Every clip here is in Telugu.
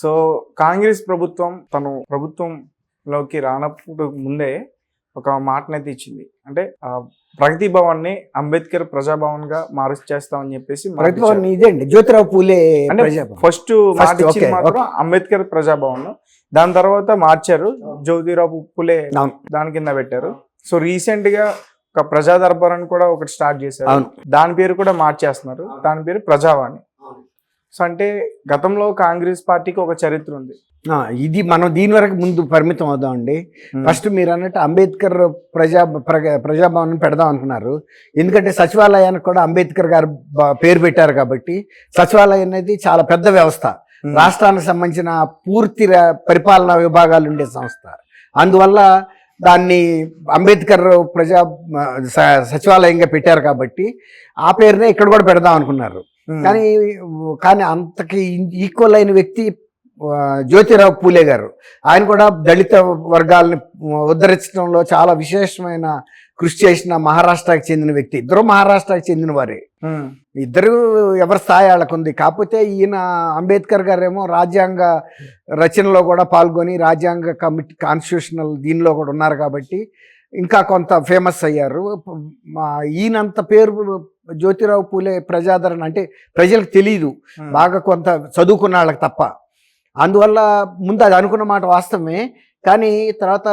సో కాంగ్రెస్ ప్రభుత్వం తను ప్రభుత్వంలోకి రానప్పుడు ముందే ఒక మాటనైతే ఇచ్చింది. అంటే ప్రగతి భవన్ ని అంబేద్కర్ ప్రజాభవన్ గా మార్చేస్తామని చెప్పేసి ఇదేండి జ్యోతిరావు పూలే అంటే ఫస్ట్ మాట ఇచ్చింది మాత్రం అంబేద్కర్ ప్రజాభవన్. దాని తర్వాత మార్చారు, జ్యోతిరావు పూలే దాని కింద పెట్టారు. సో రీసెంట్ గా ఒక ప్రజా దర్బార్ అని కూడా ఒకటి స్టార్ట్ చేశారు. దాని పేరు కూడా మార్చేస్తున్నారు, దాని పేరు ప్రజావాణి. సో అంటే గతంలో కాంగ్రెస్ పార్టీకి ఒక చరిత్ర ఉంది. ఇది మనం దీని వరకు ముందు పరిమితం అవుదాం అండి. ఫస్ట్ మీరు అన్నట్టు అంబేద్కర్ ప్రజాభవన్ పెడదాం అనుకున్నారు. ఎందుకంటే సచివాలయానికి కూడా అంబేద్కర్ గారు పేరు పెట్టారు కాబట్టి సచివాలయం అనేది చాలా పెద్ద వ్యవస్థ, రాష్ట్రానికి సంబంధించిన పూర్తి పరిపాలనా విభాగాలు ఉండే సంస్థ. అందువల్ల దాన్ని అంబేద్కర్ సచివాలయంగా పెట్టారు కాబట్టి ఆ పేరునే ఇక్కడ కూడా పెడదాం అనుకున్నారు. కానీ అంతకి ఈక్వల్ అయిన వ్యక్తి జ్యోతిరావు పూలే గారు. ఆయన కూడా దళిత వర్గాలని ఉద్ధరించడంలో చాలా విశేషమైన కృషి చేసిన మహారాష్ట్రకి చెందిన వ్యక్తి. ఇద్దరు మహారాష్ట్రకి చెందిన వారే, ఇద్దరు ఎవరి స్థాయి వాళ్ళకు ఉంది. కాకపోతే ఈయన అంబేద్కర్ గారు ఏమో రాజ్యాంగ రచనలో కూడా పాల్గొని రాజ్యాంగ కమిటీ కాన్స్టిట్యూషనల్ దీనిలో కూడా ఉన్నారు కాబట్టి ఇంకా కొంత ఫేమస్ అయ్యారు. ఈయనంత పేరు జ్యోతిరావు పూలే ప్రజాదరణ అంటే ప్రజలకు తెలియదు, బాగా కొంత చదువుకున్న వాళ్ళకి తప్ప. అందువల్ల ముందు అది అనుకున్న మాట వాస్తవమే. కానీ తర్వాత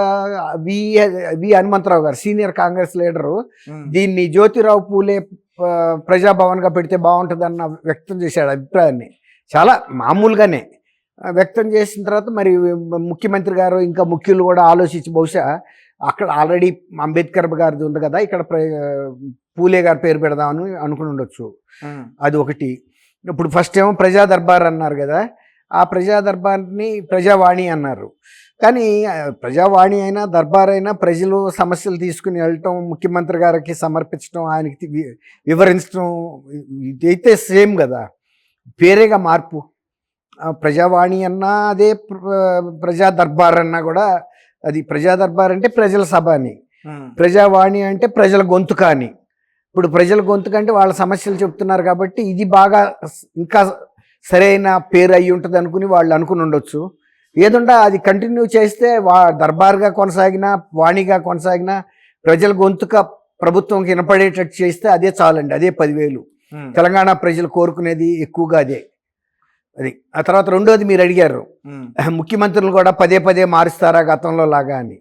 వి హనుమంతరావు గారు సీనియర్ కాంగ్రెస్ లీడరు దీన్ని జ్యోతిరావు పూలే ప్రజాభవన్గా పెడితే బాగుంటుందన్న వ్యక్తం చేశాడు అభిప్రాయాన్ని. చాలా మామూలుగానే వ్యక్తం చేసిన తర్వాత మరి ముఖ్యమంత్రి గారు ఇంకా ముఖ్యులు కూడా ఆలోచించి బహుశా అక్కడ ఆల్రెడీ అంబేద్కర్ గారిది ఉంది కదా, ఇక్కడ పూలే గారి పేరు పెడదామని అనుకుని ఉండొచ్చు. అది ఒకటి. ఇప్పుడు ఫస్ట్ ఏమో ప్రజా దర్బార్ అన్నారు కదా, ఆ ప్రజా దర్బార్ని ప్రజావాణి అన్నారు. కానీ ప్రజావాణి అయినా దర్బార్ అయినా ప్రజలు సమస్యలు తీసుకుని వెళ్ళటం, ముఖ్యమంత్రి గారికి సమర్పించడం, ఆయనకి వివరించడం, ఇదైతే సేమ్ కదా, పేరేగా మార్పు. ప్రజావాణి అన్నా అదే, ప్రజా దర్బార్ అన్నా కూడా అది. ప్రజా దర్బార్ అంటే ప్రజల సభ అని, ప్రజావాణి అంటే ప్రజల గొంతుక అని. ఇప్పుడు ప్రజల గొంతుక అంటే వాళ్ళ సమస్యలు చెప్తున్నారు కాబట్టి ఇది బాగా ఇంకా సరైన పేరు అయ్యి ఉంటుంది అనుకుని వాళ్ళు అనుకుని ఉండొచ్చు. ఏదుంటే అది కంటిన్యూ చేస్తే దర్బార్గా కొనసాగినా వాణిగా కొనసాగినా ప్రజల గొంతుక ప్రభుత్వంకి వినపడేటట్టు చేస్తే అదే చాలండి, అదే 10,000. తెలంగాణ ప్రజలు కోరుకునేది ఎక్కువగా అదే. అది. ఆ తర్వాత రెండోది మీరు అడిగారు, ముఖ్యమంత్రులు కూడా పదే మారుస్తారా గతంలో లాగా అని.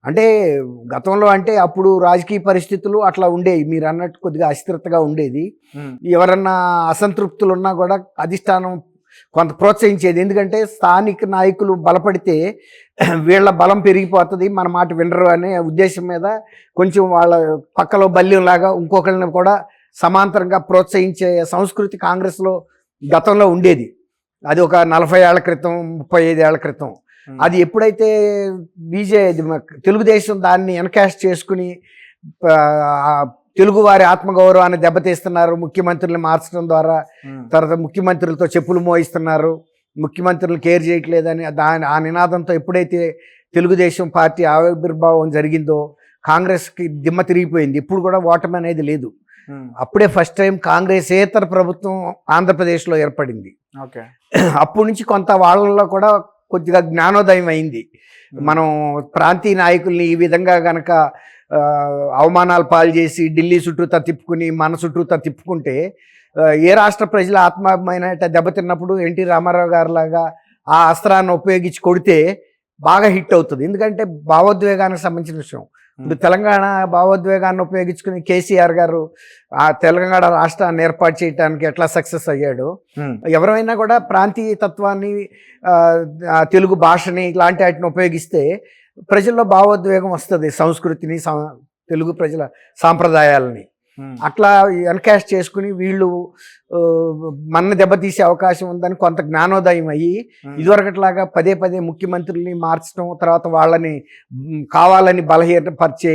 అంటే గతంలో అంటే అప్పుడు రాజకీయ పరిస్థితులు అట్లా ఉండేవి, మీరు అన్నట్టు కొద్దిగా అస్థిరతగా ఉండేది. ఎవరన్నా అసంతృప్తులు ఉన్నా కూడా అధిష్టానం కొంత ప్రోత్సహించేది. ఎందుకంటే స్థానిక నాయకులు బలపడితే వీళ్ళ బలం పెరిగిపోతుంది, మన మాట వినరు అనే ఉద్దేశం మీద కొంచెం వాళ్ళ పక్కలో బల్యంలాగా ఇంకొకరిని కూడా సమాంతరంగా ప్రోత్సహించే సంస్కృతి కాంగ్రెస్లో గతంలో ఉండేది. అది ఒక 40 ఏళ్ల క్రితం, 35 ఏళ్ల క్రితం. అది ఎప్పుడైతే తెలుగుదేశం దాన్ని ఎన్కాష్ చేసుకుని తెలుగువారి ఆత్మగౌరవాన్ని దెబ్బతీస్తున్నారు, ముఖ్యమంత్రుల్ని మార్చడం ద్వారా. తర్వాత ముఖ్యమంత్రులతో చెప్పులు మోయిస్తున్నారు, ముఖ్యమంత్రులు కేర్ చేయట్లేదని ఆ నినాదంతో ఎప్పుడైతే తెలుగుదేశం పార్టీ ఆవిర్భావం జరిగిందో కాంగ్రెస్కి దిమ్మ తిరిగిపోయింది. ఇప్పుడు కూడా ఓటమి అనేది లేదు. అప్పుడే ఫస్ట్ టైం కాంగ్రెసేతర ప్రభుత్వం ఆంధ్రప్రదేశ్లో ఏర్పడింది. అప్పటి నుంచి కొంత వాళ్ళలో కూడా కొద్దిగా జ్ఞానోదయం అయింది. మనం ప్రాంతీయ నాయకుల్ని ఈ విధంగా గనక అవమానాలు పాలు చేసి ఢిల్లీ చుట్టూతా తిప్పుకుని మన చుట్టూతా తిప్పుకుంటే ఏ రాష్ట్ర ప్రజల ఆత్మాభిమాన దెబ్బతిన్నప్పుడు ఎన్టీ రామారావు గారు లాగా ఆ అస్త్రాన్ని ఉపయోగించి కొడితే బాగా హిట్ అవుతుంది. ఎందుకంటే భావోద్వేగానికి సంబంధించిన విషయం. ఇప్పుడు తెలంగాణ భావోద్వేగాన్ని ఉపయోగించుకుని కేసీఆర్ గారు ఆ తెలంగాణ రాష్ట్రాన్ని ఏర్పాటు చేయడానికి ఎట్లా సక్సెస్ అయ్యాడు. ఎవరైనా కూడా ప్రాంతీయ తత్వాన్ని, తెలుగు భాషని ఇలాంటి వాటిని ఉపయోగిస్తే ప్రజల్లో భావోద్వేగం వస్తుంది, సంస్కృతిని, తెలుగు ప్రజల సాంప్రదాయాలని. అట్లా ఎన్కాష్ చేసుకుని వీళ్ళు మన దెబ్బతీసే అవకాశం ఉందని కొంత జ్ఞానోదయం అయ్యి ఇదివరకట్లాగా పదే ముఖ్యమంత్రుల్ని మార్చడం, తర్వాత వాళ్ళని కావాలని బలహీనపరిచే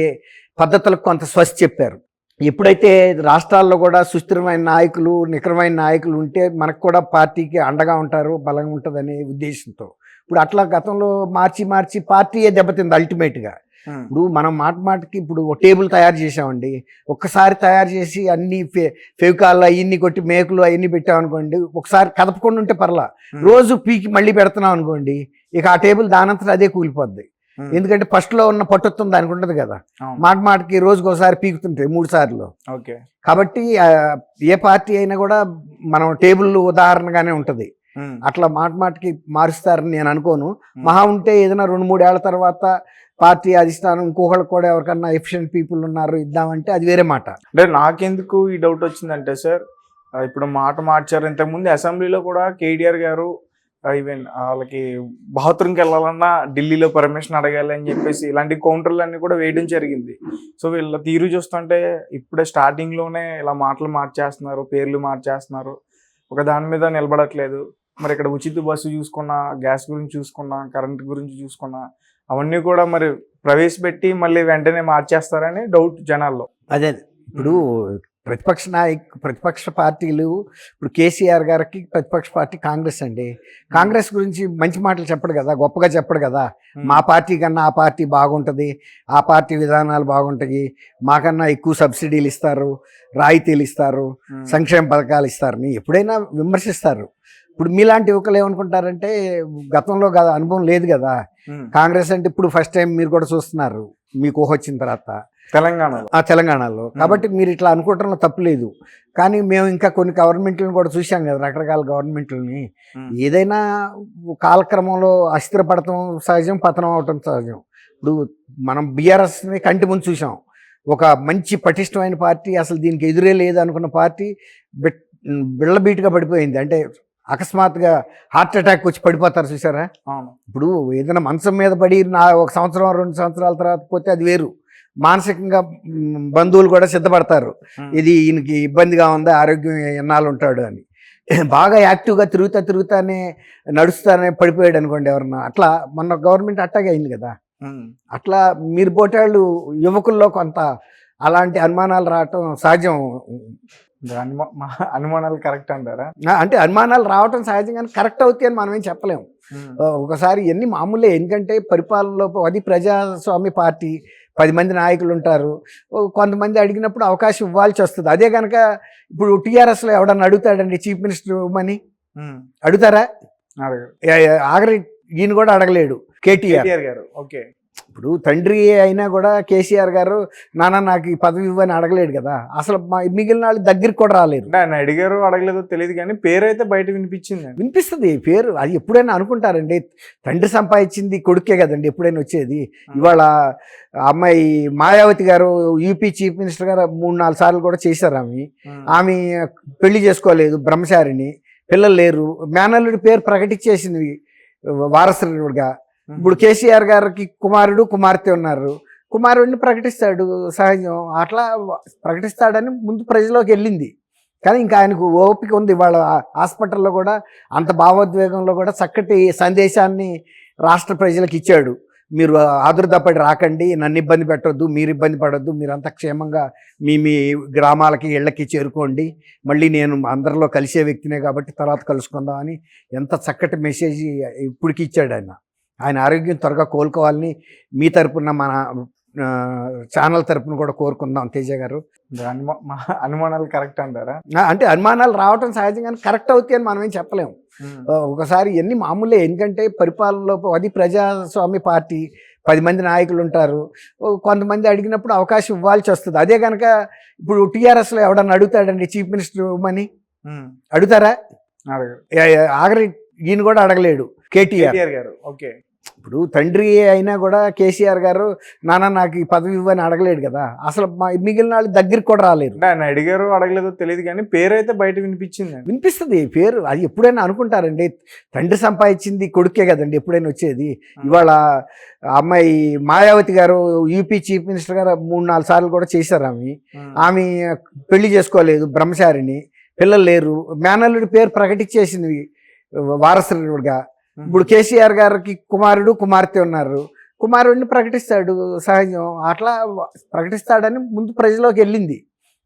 పద్ధతులకు కొంత స్వస్తి చెప్పారు. ఎప్పుడైతే రాష్ట్రాల్లో కూడా సుస్థిరమైన నాయకులు, నికరమైన నాయకులు ఉంటే మనకు కూడా పార్టీకి అండగా ఉంటారు, బలంగా ఉంటుందనే ఉద్దేశంతో ఇప్పుడు అట్లా గతంలో మార్చి పార్టీయే దెబ్బతింది అల్టిమేట్గా. ఇప్పుడు మనం మాటకి ఇప్పుడు ఒక టేబుల్ తయారు చేసామండి, ఒక్కసారి తయారు చేసి అన్ని ఫెవికాల్ అవన్నీ కొట్టి మేకులు అవన్నీ పెట్టామనుకోండి, ఒకసారి కదపకుండా ఉంటే పర్లా, రోజు పీకి మళ్ళీ పెడుతున్నాం అనుకోండి, ఇక ఆ టేబుల్ దానంతరం అదే కూలిపోద్ది. ఎందుకంటే ఫస్ట్ లో ఉన్న పట్టుత్వం దానికి ఉండదు కదా, మాటకి రోజుకి ఒకసారి పీకుతుంటాయి 3 సార్లు. కాబట్టి ఏ పార్టీ అయినా కూడా మనం టేబుల్ ఉదాహరణగానే ఉంటది. అట్లా మాటకి మారుస్తారని నేను అనుకోను. మహా ఉంటే ఏదైనా 2-3 ఏళ్ల తర్వాత పార్టీ అధిష్టానం ఇంకొకళ్ళు కూడా ఎవరికన్నా ఎఫిషియెంట్ పీపుల్ ఉన్నారు ఇద్దామంటే అది వేరే మాట. అంటే నాకెందుకు ఈ డౌట్ వచ్చిందంటే సార్, ఇప్పుడు మాట మార్చారు. ఇంతకుముందు అసెంబ్లీలో కూడా కేటీఆర్ గారు ఈవెన్ వాళ్ళకి బాత్రూమ్కి వెళ్ళాలన్నా ఢిల్లీలో పర్మిషన్ అడగాలి అని చెప్పేసి ఇలాంటి కౌంటర్లన్నీ కూడా వేయడం జరిగింది. సో వీళ్ళ తీరు చూస్తుంటే ఇప్పుడే స్టార్టింగ్లోనే ఇలా మాటలు మార్చేస్తున్నారు, పేర్లు మార్చేస్తున్నారు, ఒక దాని మీద నిలబడట్లేదు. మరి ఇక్కడ ఉచిత బస్సు చూసుకున్నా, గ్యాస్ గురించి చూసుకున్నా, కరెంట్ గురించి చూసుకున్నా, అవన్నీ కూడా మరి ప్రవేశపెట్టి మళ్ళీ వెంటనే మార్చేస్తారని డౌట్ జనాల్లో. అదే ఇప్పుడు ప్రతిపక్ష పార్టీలు, ఇప్పుడు కేసీఆర్ గారికి ప్రతిపక్ష పార్టీ కాంగ్రెస్ అండి. కాంగ్రెస్ గురించి మంచి మాటలు చెప్పడు కదా, గొప్పగా చెప్పడు కదా. మా పార్టీ కన్నా ఆ పార్టీ బాగుంటుంది, ఆ పార్టీ విధానాలు బాగుంటాయి, మాకన్నా ఎక్కువ సబ్సిడీలు ఇస్తారు, రాయితీలు ఇస్తారు, సంక్షేమ పథకాలు ఇస్తారని ఎప్పుడైనా విమర్శిస్తారు. ఇప్పుడు మీలాంటి యువకులు ఏమనుకుంటారంటే గతంలో కదా అనుభవం లేదు కదా, కాంగ్రెస్ అంటే ఇప్పుడు ఫస్ట్ టైం మీరు కూడా చూస్తున్నారు మీకు ఊహ వచ్చిన తర్వాత తెలంగాణలో. కాబట్టి మీరు ఇట్లా అనుకోవటంలో తప్పులేదు. కానీ మేము ఇంకా కొన్ని గవర్నమెంట్లను కూడా చూసాం కదా, రకరకాల గవర్నమెంట్లని. ఏదైనా కాలక్రమంలో అస్థిరపడటం సహజం, పతనం అవటం సహజం. ఇప్పుడు మనం బీఆర్ఎస్ని కంటి ముందు చూసాం, ఒక మంచి పటిష్టమైన పార్టీ, అసలు దీనికి ఎదురే లేదు అనుకున్న పార్టీ బిళ్ళబీటుగా పడిపోయింది. అంటే అకస్మాత్తుగా హార్ట్ అటాక్ వచ్చి పడిపోతారు చూసారా. ఇప్పుడు ఏదైనా మంచం మీద పడి 1 సంవత్సరం 2 సంవత్సరాల తర్వాత పోతే అది వేరు, మానసికంగా బంధువులు కూడా సిద్ధపడతారు, ఇది ఈయనకి ఇబ్బందిగా ఉందా, ఆరోగ్యం ఎన్నాళ్ళు ఉంటాడు అని. బాగా యాక్టివ్గా తిరుగుతానే నడుస్తానే పడిపోయాడు అనుకోండి ఎవరన్నా, అట్లా మొన్న గవర్నమెంట్ అట్టాగే అయింది కదా. అట్లా మీరు పోటాళ్ళు యువకుల్లో కొంత అలాంటి అనుమానాలు రావటం సహజం. అనుమానాలు కరెక్ట్ అంటారా? అంటే అనుమానాలు రావటం సహజం, కానీ కరెక్ట్ అవుతాయి అని మనం ఏం చెప్పలేము. ఒకసారి ఎన్ని మామూలే, ఎందుకంటే పరిపాలనలో అది ప్రజాస్వామ్య పార్టీ, 10 మంది నాయకులు ఉంటారు, కొంతమంది అడిగినప్పుడు అవకాశం ఇవ్వాల్సి వస్తుంది. అదే కనుక ఇప్పుడు టీఆర్ఎస్లో ఎవడన్నా అడుగుతాడండి చీఫ్ మినిస్టర్ ఇవ్వమని, అడుగుతారా? ఆఖరి ఈయన కూడా అడగలేడు కేటీఆర్ గారు. ఓకే, ఇప్పుడు తండ్రి అయినా కూడా కేసీఆర్ గారు నాన్న నాకు ఈ పదవి ఇవ్వని అడగలేడు కదా, అసలు మిగిలిన వాళ్ళు దగ్గరికి కూడా రాలేరు. ఆయన అడిగారు అడగలేదో తెలియదు, కానీ పేరు అయితే బయట వినిపిస్తుంది పేరు. అది ఎప్పుడైనా అనుకుంటారండి, తండ్రి సంపాదించింది కొడుకే కదండి ఎప్పుడైనా వచ్చేది. ఇవాళ అమ్మాయి మాయావతి గారు యూపీ చీఫ్ మినిస్టర్ గారు 3-4 సార్లు కూడా చేశారు. ఆమె పెళ్లి చేసుకోలేదు, బ్రహ్మచారిని, పిల్లలు లేరు, మేనల్లుడి పేరు ప్రకటించేసింది వారసుడిగా. ఇప్పుడు కేసీఆర్ గారికి కుమారుడు కుమార్తె ఉన్నారు, కుమారుడిని ప్రకటిస్తాడు సహజం, అట్లా ప్రకటిస్తాడని ముందు ప్రజలోకి వెళ్ళింది. కానీ ఇంకా ఆయనకు ఓపిక ఉంది. వాళ్ళ హాస్పిటల్లో కూడా అంత భావోద్వేగంలో కూడా చక్కటి సందేశాన్ని రాష్ట్ర ప్రజలకు ఇచ్చాడు. మీరు ఆదుర్దాపడి రాకండి, నన్ను ఇబ్బంది పెట్టొద్దు, మీరు ఇబ్బంది పడొద్దు, మీరంతా క్షేమంగా మీ గ్రామాలకి ఇళ్ళకి చేరుకోండి, మళ్ళీ నేను అందరిలో కలిసే వ్యక్తినే కాబట్టి తర్వాత కలుసుకుందాం అని ఎంత చక్కటి మెసేజ్ ఇప్పటికి ఇచ్చాడు ఆయన. ఆయన ఆరోగ్యం త్వరగా కోలుకోవాలని మీ తరపున, మన ఛానల్ తరపున కూడా కోరుకుందాం తేజ గారు. అనుమానాలు కరెక్ట్ అంటారా? అంటే అనుమానాలు రావటం సహజం, కానీ కరెక్ట్ అవుతాయి అని మనం ఏం చెప్పలేము. ఒకసారి ఎన్ని మామూలే, ఎందుకంటే పరిపాలనలో అది ప్రజాస్వామ్య పార్టీ, 10 మంది నాయకులు ఉంటారు, కొంతమంది అడిగినప్పుడు అవకాశం ఇవ్వాల్సి వస్తుంది. అదే కనుక ఇప్పుడు టీఆర్ఎస్లో ఎవడన్నా అడుగుతాడండి చీఫ్ మినిస్టర్ ఇవ్వమని, అడుగుతారా? ఆఖరి ఈయన కూడా అడగలేడు కేటీఆర్ గారు. ఓకే, ఇప్పుడు తండ్రి అయినా కూడా కేసీఆర్ గారు నాన్న నాకు ఈ పదవి ఇవ్వని అడగలేడు కదా, అసలు మిగిలిన వాళ్ళు దగ్గరికి కూడా రాలేరు. ఆయన అడిగారు అడగలేదో తెలియదు, కానీ పేరు అయితే బయట వినిపిస్తుంది పేరు. అది ఎప్పుడైనా అనుకుంటారండి, తండ్రి సంపాదించింది కొడుకే కదండి ఎప్పుడైనా వచ్చేది. ఇవాళ అమ్మాయి మాయావతి గారు యూపీ చీఫ్ మినిస్టర్ గారు 3-4 సార్లు కూడా చేశారు. ఆమె పెళ్లి చేసుకోలేదు, బ్రహ్మచారిని, పిల్లలు లేరు, మేనల్లుడి పేరు ప్రకటించేసింది వారసుడిగా. ఇప్పుడు కేసీఆర్ గారికి కుమారుడు కుమార్తె ఉన్నారు, కుమారుడిని ప్రకటిస్తాడు సహజం, అట్లా ప్రకటిస్తాడని ముందు ప్రజలోకి వెళ్ళింది.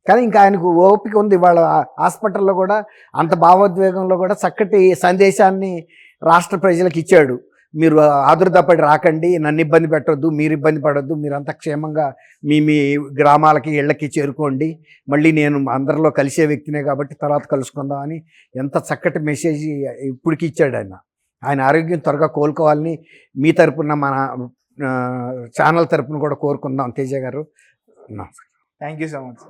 కానీ ఇంకా ఆయనకు ఓపిక ఉంది. వాళ్ళ హాస్పిటల్లో కూడా అంత భావోద్వేగంలో కూడా చక్కటి సందేశాన్ని రాష్ట్ర ప్రజలకు ఇచ్చాడు. మీరు ఆదుర్దాపడి రాకండి, నన్ను ఇబ్బంది పెట్టొద్దు, మీరు ఇబ్బంది పడొద్దు, మీరంతా క్షేమంగా మీ మీ గ్రామాలకి ఇళ్ళకి చేరుకోండి, మళ్ళీ నేను అందరిలో కలిసే వ్యక్తినే కాబట్టి తర్వాత కలుసుకుందాం అని ఎంత చక్కటి మెసేజ్ ఇప్పటికి ఇచ్చాడు ఆయన. ఆయన ఆరోగ్యం త్వరగా కోలుకోవాలని మీ తరపున మన ఛానల్ తరపున కూడా కోరుకుందాం తేజ గారు. Thank you so much.